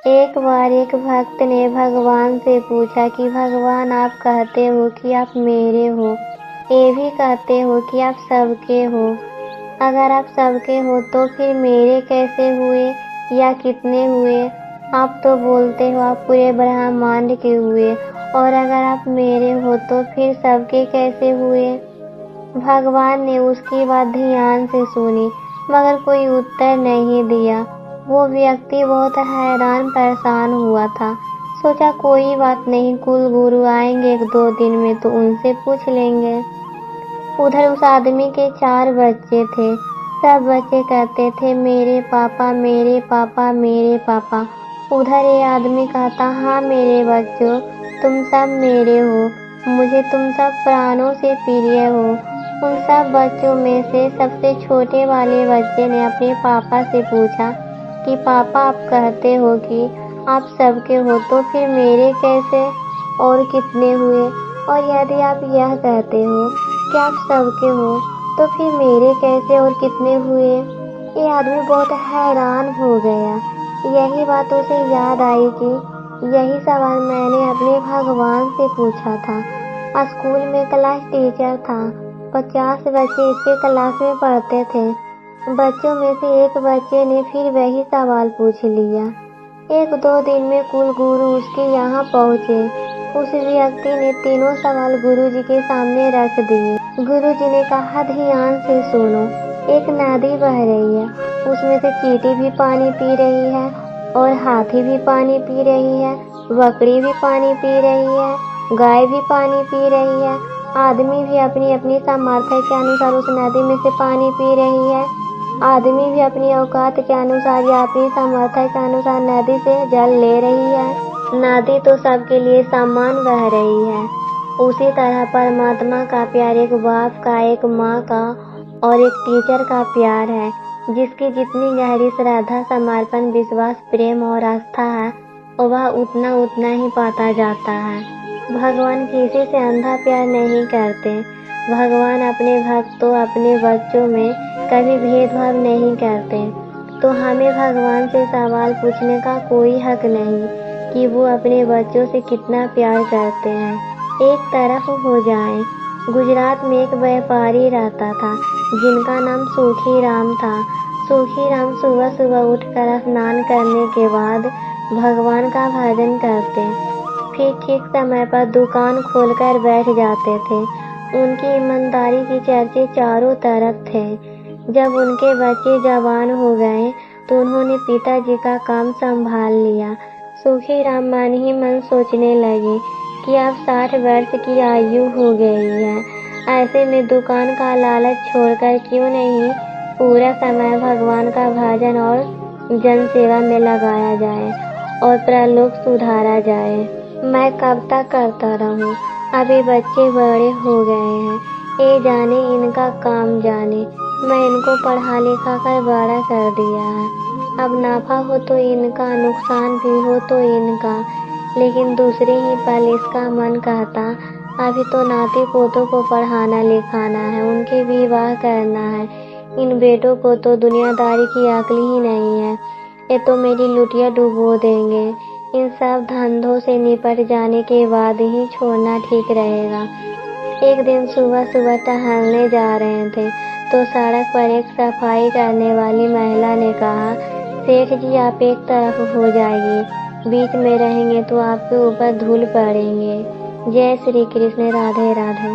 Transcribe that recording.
एक बार एक भक्त ने भगवान से पूछा कि भगवान, आप कहते हो कि आप मेरे हो, ये भी कहते हो कि आप सबके हो। अगर आप सबके हो तो फिर मेरे कैसे हुए या कितने हुए? आप तो बोलते हो आप पूरे ब्रह्मांड के हुए, और अगर आप मेरे हो तो फिर सबके कैसे हुए? भगवान ने उसकी बात ध्यान से सुनी, मगर कोई उत्तर नहीं दिया। वो व्यक्ति बहुत हैरान परेशान हुआ था। सोचा कोई बात नहीं, कुल गुरु आएंगे 1-2 दिन में तो उनसे पूछ लेंगे। उधर उस आदमी के 4 बच्चे थे। सब बच्चे कहते थे मेरे पापा, मेरे पापा, मेरे पापा। उधर ये आदमी कहता, हाँ मेरे बच्चों, तुम सब मेरे हो, मुझे तुम सब प्राणों से प्रिय हो। उन सब बच्चों में से सबसे छोटे वाले बच्चे ने अपने पापा से पूछा कि पापा, आप कहते हो कि आप सबके हो तो फिर मेरे कैसे और कितने हुए? और यदि आप यह कहते हो कि आप सबके हो तो फिर मेरे कैसे और कितने हुए? ये आदमी बहुत हैरान हो गया। यही बात उसे याद आई कि यही सवाल मैंने अपने भगवान से पूछा था। स्कूल में क्लास टीचर था, 50 बच्चे इसके क्लास में पढ़ते थे। बच्चों में से एक बच्चे ने फिर वही सवाल पूछ लिया। 1-2 दिन में कुल गुरु उसके यहाँ पहुँचे। उस व्यक्ति ने तीनों सवाल गुरुजी के सामने रख दिए। गुरुजी ने कहा, ध्यान से सुनो। एक नदी बह रही है, उसमें से चींटी भी पानी पी रही है और हाथी भी पानी पी रही है, बकरी भी पानी पी रही है, गाय भी पानी पी रही है, आदमी भी अपनी अपनी सामर्थ्य के अनुसार उस नदी में से पानी पी रही है। आदमी भी अपनी औकात के अनुसार या अपनी सामर्थ्य के अनुसार नदी से जल ले रही है। नदी तो सबके लिए समान बह रही है। उसी तरह परमात्मा का प्यार एक बाप का, एक माँ का और एक टीचर का प्यार है। जिसकी जितनी गहरी श्रद्धा, समर्पण, विश्वास, प्रेम और आस्था है, वह उतना उतना ही पाता जाता है। भगवान किसी से अंधा प्यार नहीं करते। भगवान अपने भक्तों, अपने बच्चों में कभी भेदभाव नहीं करते। तो हमें भगवान से सवाल पूछने का कोई हक नहीं कि वो अपने बच्चों से कितना प्यार करते हैं। एक तरफ हो जाएं। गुजरात में एक व्यापारी रहता था जिनका नाम सुखी राम था। सुखी राम सुबह सुबह उठकर स्नान करने के बाद भगवान का भजन करते, फिर ठीक समय पर दुकान खोलकर बैठ जाते थे। उनकी ईमानदारी की चर्चे चारों तरफ थे। जब उनके बच्चे जवान हो गए तो उन्होंने पिताजी का काम संभाल लिया। सुखी राम मन ही मन सोचने लगे कि अब 60 वर्ष की आयु हो गई है, ऐसे में दुकान का लालच छोड़कर क्यों नहीं पूरा समय भगवान का भजन और जन सेवा में लगाया जाए और प्रलोक सुधारा जाए। मैं कब तक करता रहूं? अभी बच्चे बड़े हो गए हैं, ये जाने इनका काम जाने। मैं इनको पढ़ा लिखा कर बड़ा कर दिया है। अब नफा हो तो इनका, नुकसान भी हो तो इनका। लेकिन दूसरे ही पल इसका मन कहता, अभी तो नाती पोतों को पढ़ाना लिखाना है, उनके विवाह करना है। इन बेटों को तो दुनियादारी की अक्ल ही नहीं है, ये तो मेरी लुटिया डुबो देंगे। इन सब धंधों से निपट जाने के बाद ही छोड़ना ठीक रहेगा। एक दिन सुबह सुबह टहलने जा रहे थे तो सड़क पर एक सफाई करने वाली महिला ने कहा, सेठ जी आप एक तरफ हो जाइए, बीच में रहेंगे तो आपके ऊपर धूल पड़ेंगे। जय श्री कृष्ण। राधे राधे।